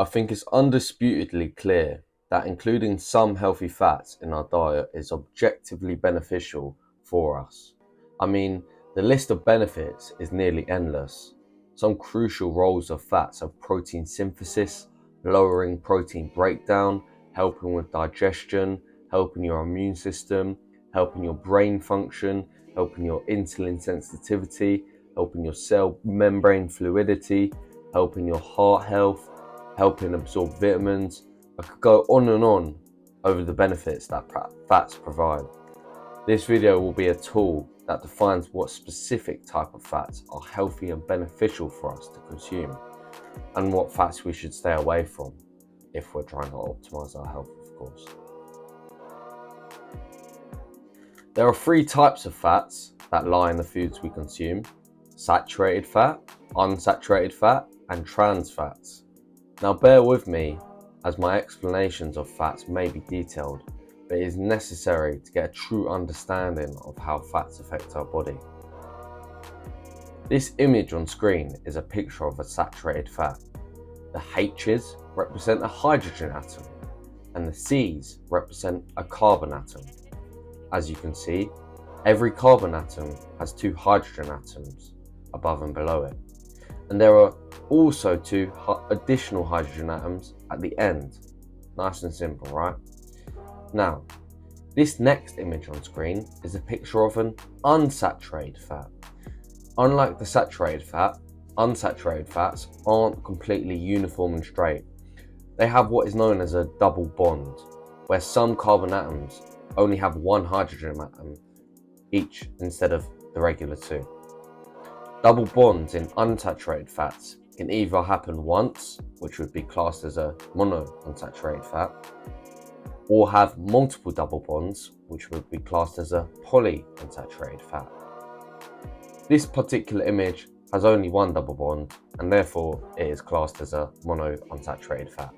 I think it's undisputedly clear that including some healthy fats in our diet is objectively beneficial for us. I mean, the list of benefits is nearly endless. Some crucial roles of fats are protein synthesis, lowering protein breakdown, helping with digestion, helping your immune system, helping your brain function, helping your insulin sensitivity, helping your cell membrane fluidity, helping your heart health, helping absorb vitamins. I could go on and on over the benefits that fats provide. This video will be a tool that defines what specific type of fats are healthy and beneficial for us to consume, and what fats we should stay away from if we're trying to optimize our health, of course. There are three types of fats that lie in the foods we consume: saturated fat, unsaturated fat, and trans fats. Now bear with me as my explanations of fats may be detailed, but it is necessary to get a true understanding of how fats affect our body. This image on screen is a picture of a saturated fat. The H's represent a hydrogen atom and the C's represent a carbon atom. As you can see, every carbon atom has two hydrogen atoms above and below it. And there are also two additional hydrogen atoms at the end. Nice and simple, right? Now, this next image on screen is a picture of an unsaturated fat. Unlike the saturated fat, unsaturated fats aren't completely uniform and straight. They have what is known as a double bond, where some carbon atoms only have one hydrogen atom each instead of the regular two. Double bonds in unsaturated fats can either happen once, which would be classed as a monounsaturated fat, or have multiple double bonds, which would be classed as a polyunsaturated fat. This particular image has only one double bond, and therefore it is classed as a monounsaturated fat.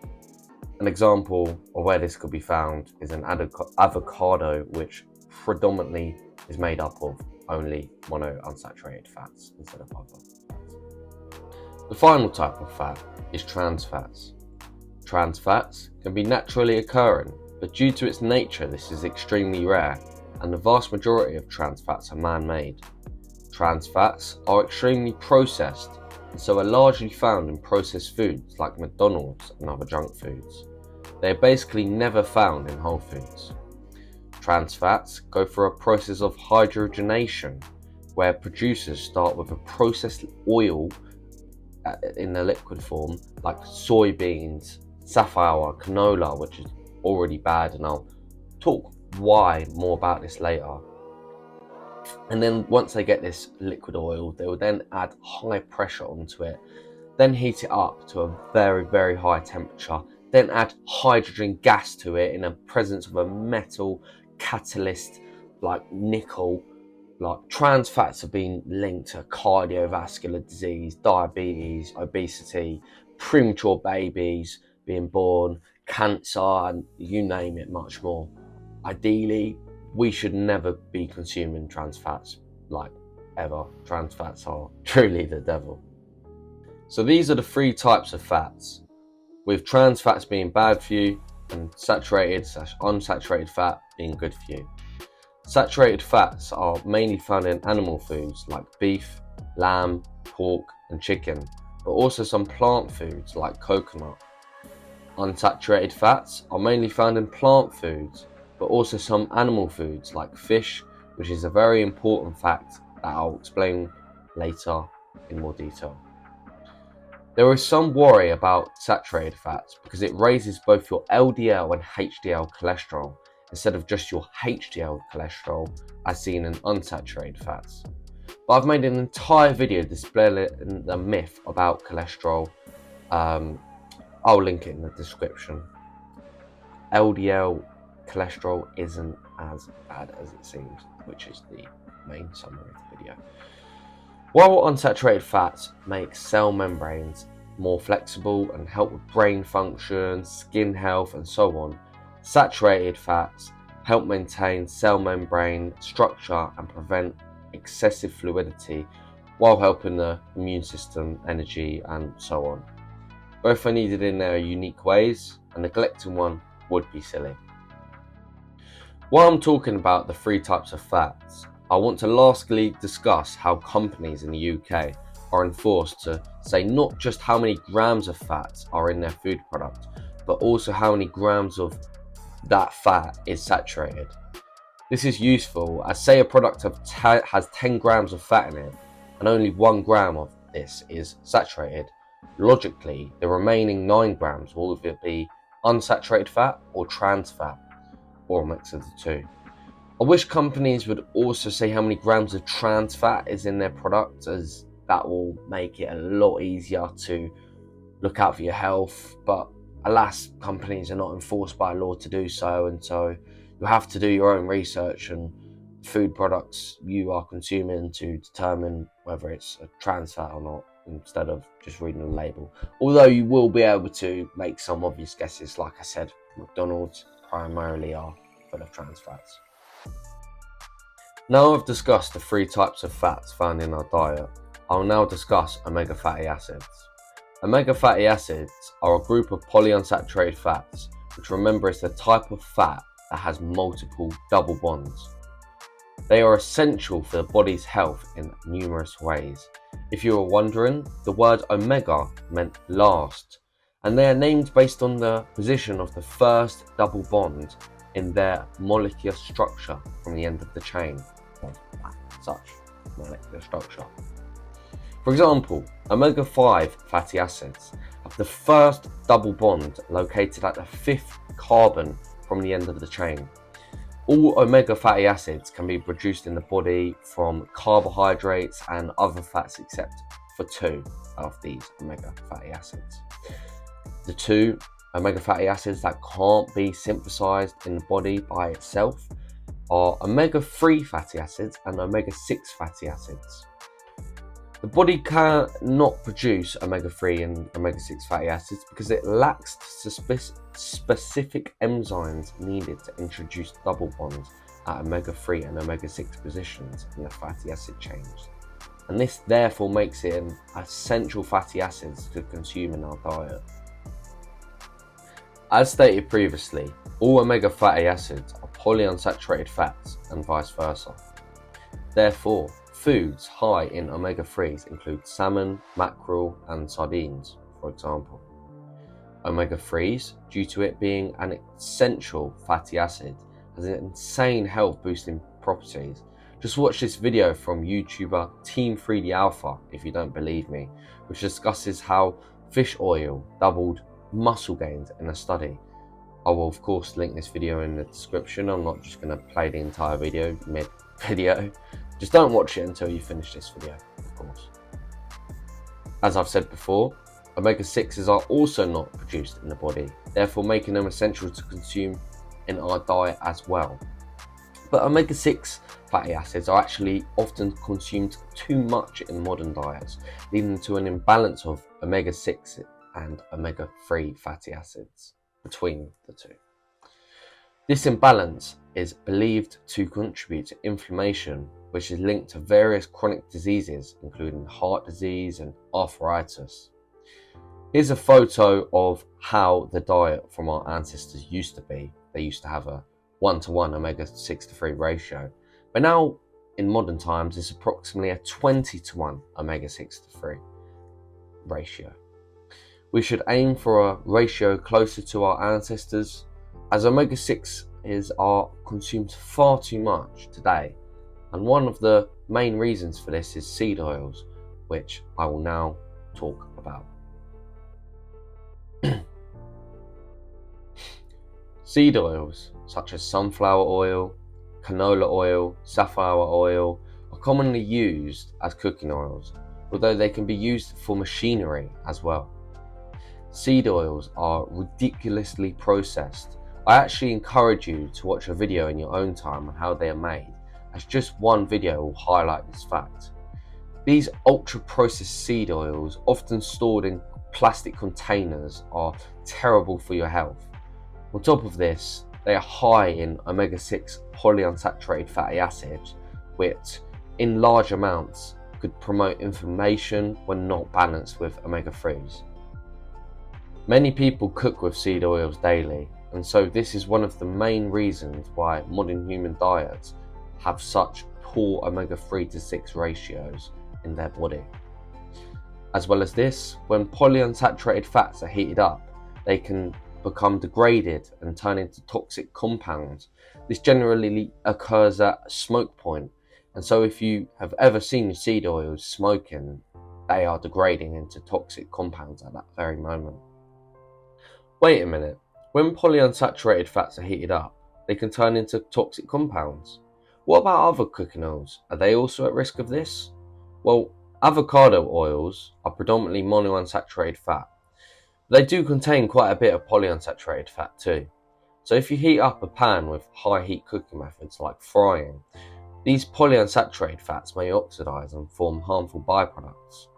An example of where this could be found is an avocado, which predominantly is made up of only monounsaturated fats instead of other fats. The final type of fat is trans fats. Trans fats can be naturally occurring, but due to its nature this is extremely rare, and the vast majority of trans fats are man-made. Trans fats are extremely processed, and so are largely found in processed foods like McDonald's and other junk foods. They are basically never found in whole foods. Trans fats go through a process of hydrogenation, where producers start with a processed oil in the liquid form, like soybeans, safflower, canola, which is already bad, and I'll talk more about this later. And then once they get this liquid oil, they will then add high pressure onto it, then heat it up to a very, very high temperature, then add hydrogen gas to it in the presence of a metal catalyst like nickel. Like trans fats have been linked to cardiovascular disease, diabetes, obesity, premature babies being born, cancer, and you name it, much more. Ideally, we should never be consuming trans fats, like ever. Trans fats are truly the devil. So these are the three types of fats, with trans fats being bad for you and saturated/unsaturated fat being good for you. Saturated fats are mainly found in animal foods like beef, lamb, pork, and chicken, but also some plant foods like coconut. Unsaturated fats are mainly found in plant foods, but also some animal foods like fish, which is a very important fact that I'll explain later in more detail. There is some worry about saturated fats because it raises both your LDL and HDL cholesterol instead of just your HDL cholesterol as seen in unsaturated fats. But I've made an entire video displaying the myth about cholesterol. I'll link it in the description. LDL cholesterol isn't as bad as it seems, which is the main summary of the video. While unsaturated fats make cell membranes more flexible and help with brain function, skin health, and so on, saturated fats help maintain cell membrane structure and prevent excessive fluidity while helping the immune system, energy, and so on. Both are needed in their unique ways, and neglecting one would be silly. While I'm talking about the 3 types of fats, I want to lastly discuss how companies in the UK are enforced to say not just how many grams of fats are in their food product, but also how many grams of that fat is saturated. This is useful as, say, a product has 10 grams of fat in it and only 1 gram of this is saturated. Logically, the remaining 9 grams will either be unsaturated fat or trans fat, or a mix of the two. I wish companies would also say how many grams of trans fat is in their product, as that will make it a lot easier to look out for your health, but alas, companies are not enforced by law to do so, and so you have to do your own research and food products you are consuming to determine whether it's a trans fat or not, instead of just reading the label. Although you will be able to make some obvious guesses. Like I said, McDonald's primarily are full of trans fats. Now I've discussed the 3 types of fats found in our diet, I'll now discuss omega fatty acids. Omega fatty acids are a group of polyunsaturated fats, which, remember, is the type of fat that has multiple double bonds. They are essential for the body's health in numerous ways. If you were wondering, the word omega meant last, and they are named based on the position of the first double bond in their molecular structure from the end of the chain of such molecular structure. For example, omega-5 fatty acids have the first double bond located at the 5th carbon from the end of the chain. All omega fatty acids can be produced in the body from carbohydrates and other fats except for 2 of these omega fatty acids. The 2 omega fatty acids that can't be synthesized in the body by itself are omega-3 fatty acids and omega-6 fatty acids. The body cannot produce omega-3 and omega-6 fatty acids because it lacks specific enzymes needed to introduce double bonds at omega-3 and omega-6 positions in the fatty acid chains. And this therefore makes it an essential fatty acids to consume in our diet. As stated previously, all omega fatty acids are polyunsaturated fats and vice versa. Therefore, foods high in omega-3s include salmon, mackerel and sardines, for example. Omega-3s, due to it being an essential fatty acid, has insane health boosting properties. Just watch this video from YouTuber Team 3D Alpha if you don't believe me, which discusses how fish oil doubled muscle gains in a study. I will of course link this video in the description. I'm not just going to play the entire video mid-video. Just don't watch it until you finish this video, of course. As I've said before, omega-6s are also not produced in the body, therefore making them essential to consume in our diet as well. But omega-6 fatty acids are actually often consumed too much in modern diets, leading to an imbalance of omega-6 and omega-3 fatty acids between the two. This imbalance is believed to contribute to inflammation, which is linked to various chronic diseases, including heart disease and arthritis. Here's a photo of how the diet from our ancestors used to be. They used to have a 1-to-1 omega-6 to 3 ratio, but now in modern times it's approximately a 20-to-1 omega-6 to 3 ratio. We should aim for a ratio closer to our ancestors, as omega-6 are consumed far too much today, and one of the main reasons for this is seed oils, which I will now talk about. Seed oils such as sunflower oil, canola oil, safflower oil are commonly used as cooking oils, although they can be used for machinery as well. Seed oils are ridiculously processed. I actually encourage you to watch a video in your own time on how they are made, as just one video will highlight this fact. These ultra-processed seed oils, often stored in plastic containers, are terrible for your health. On top of this, they are high in omega-6 polyunsaturated fatty acids, which in large amounts could promote inflammation when not balanced with omega-3s. Many people cook with seed oils daily, and so this is one of the main reasons why modern human diets have such poor omega-3 to 6 ratios in their body. As well as this, when polyunsaturated fats are heated up, they can become degraded and turn into toxic compounds. This generally occurs at smoke point, and so if you have ever seen your seed oils smoking, they are degrading into toxic compounds at that very moment. Wait a minute, when polyunsaturated fats are heated up, they can turn into toxic compounds. What about other cooking oils? Are they also at risk of this? Well, avocado oils are predominantly monounsaturated fat. They do contain quite a bit of polyunsaturated fat too. So if you heat up a pan with high heat cooking methods like frying, these polyunsaturated fats may oxidize and form harmful byproducts,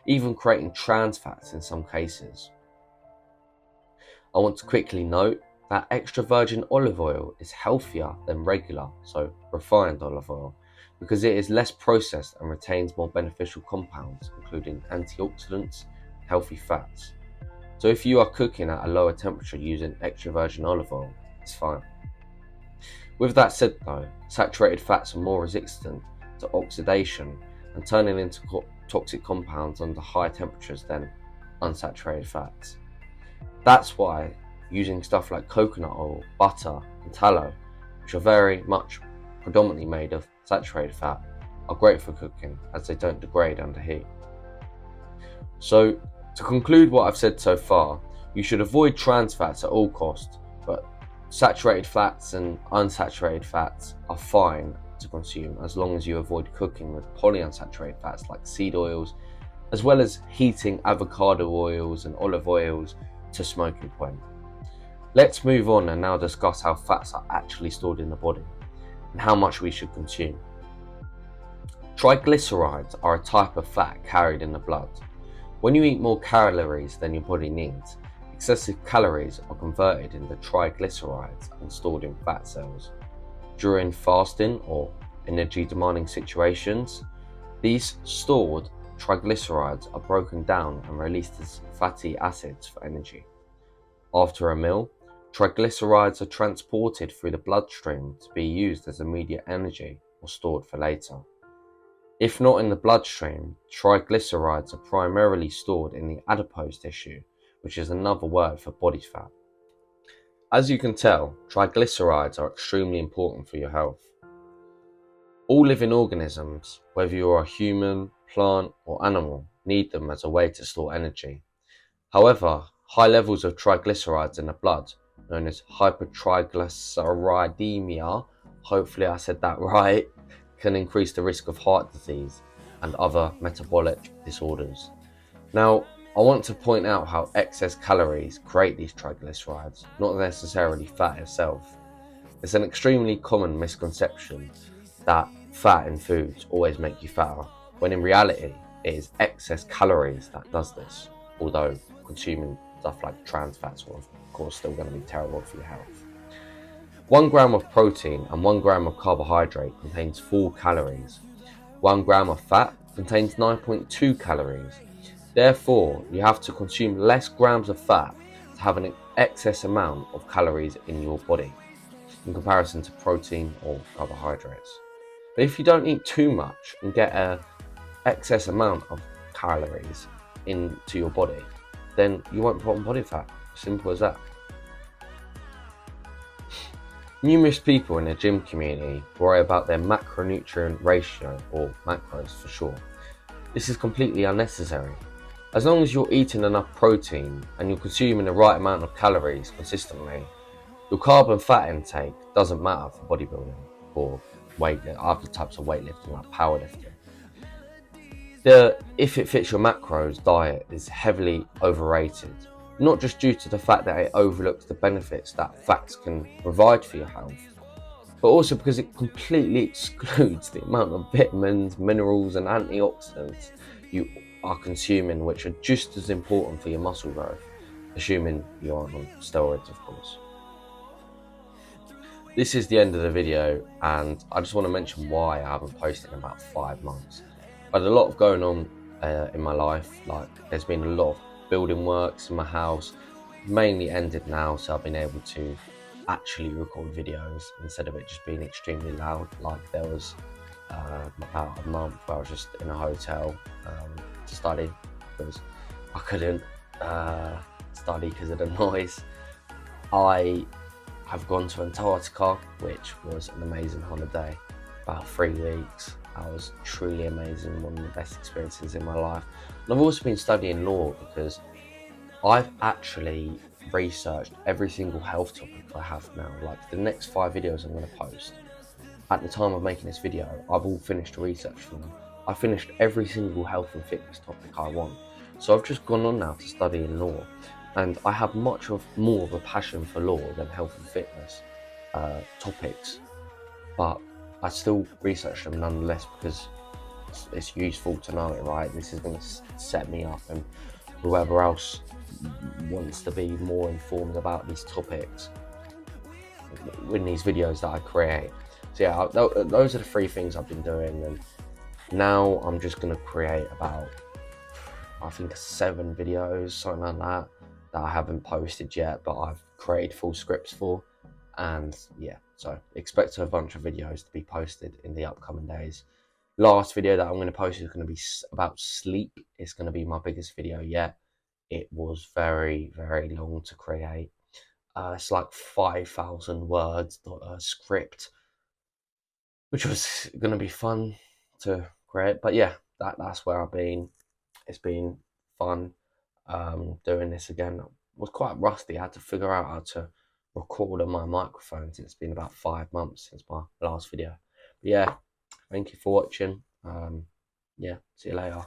even creating trans fats in some cases. I want to quickly note that extra virgin olive oil is healthier than regular, so refined olive oil, because it is less processed and retains more beneficial compounds, including antioxidants and healthy fats. So if you are cooking at a lower temperature using extra virgin olive oil, it's fine. With that said though, saturated fats are more resistant to oxidation and turning into toxic compounds under high temperatures than unsaturated fats. That's why using stuff like coconut oil, butter and tallow, which are very much predominantly made of saturated fat, are great for cooking as they don't degrade under heat. So to conclude what I've said so far, you should avoid trans fats at all costs, but saturated fats and unsaturated fats are fine to consume as long as you avoid cooking with polyunsaturated fats like seed oils, as well as heating avocado oils and olive oils to smoking point. Let's move on and now discuss how fats are actually stored in the body and how much we should consume. Triglycerides are a type of fat carried in the blood. When you eat more calories than your body needs, excessive calories are converted into triglycerides and stored in fat cells. During fasting or energy demanding situations, these stored triglycerides are broken down and released as fatty acids for energy. After a meal, triglycerides are transported through the bloodstream to be used as immediate energy or stored for later. If not in the bloodstream, triglycerides are primarily stored in the adipose tissue, which is another word for body fat. As you can tell, triglycerides are extremely important for your health. All living organisms, whether you are a human, plant or animal, need them as a way to store energy. However, high levels of triglycerides in the blood, known as hypertriglyceridemia, hopefully I said that right, can increase the risk of heart disease and other metabolic disorders. Now, I want to point out how excess calories create these triglycerides, not necessarily fat itself. It's an extremely common misconception that fat in foods always make you fatter, when in reality it is excess calories that does this, although consuming stuff like trans fats are of course still going to be terrible for your health. 1 gram of protein and 1 gram of carbohydrate contains 4 calories. 1 gram of fat contains 9.2 calories. Therefore, you have to consume less grams of fat to have an excess amount of calories in your body in comparison to protein or carbohydrates. But if you don't eat too much and get an excess amount of calories into your body, then you won't put on body fat. Simple as that. Numerous people in the gym community worry about their macronutrient ratio, or macros for short. This is completely unnecessary. As long as you're eating enough protein and you're consuming the right amount of calories consistently, your carb and fat intake doesn't matter for bodybuilding or other types of weightlifting like powerlifting. The if it fits your macros diet is heavily overrated, not just due to the fact that it overlooks the benefits that fats can provide for your health, but also because it completely excludes the amount of vitamins, minerals and antioxidants you are consuming, which are just as important for your muscle growth, assuming you aren't on steroids of course. This is the end of the video, and I just want to mention why I haven't posted in about 5 months. I had a lot going on in my life, like there's been a lot of building works in my house, mainly ended now, so I've been able to actually record videos instead of it just being extremely loud. Like there was about a month where I was just in a hotel to study because I couldn't study because of the noise. I have gone to Antarctica, which was an amazing holiday, about 3 weeks. That was truly amazing, one of the best experiences in my life. And I've also been studying law because I've actually researched every single health topic I have now. Like the next 5 videos I'm going to post, at the time of making this video, I've all finished research for them. I finished every single health and fitness topic I want. So I've just gone on now to study in law, and I have more of a passion for law than health and fitness topics, but I still research them nonetheless because it's useful to know it, right? This is going to set me up, and whoever else wants to be more informed about these topics in these videos that I create. So yeah, those are the 3 things I've been doing, and now I'm just going to create about, I think, 7 videos, something like that I haven't posted yet, but I've created full scripts for. And yeah, so expect a bunch of videos to be posted in the upcoming days. Last video that I'm going to post is going to be about sleep. It's going to be my biggest video yet. It was very, very long to create. It's like 5,000 words script, which was going to be fun to create. But yeah, that's where I've been. It's been fun doing this again. I was quite rusty. I had to figure out how to record on my microphone since it's been about 5 months since my last video. But yeah, thank you for watching. Yeah, see you later.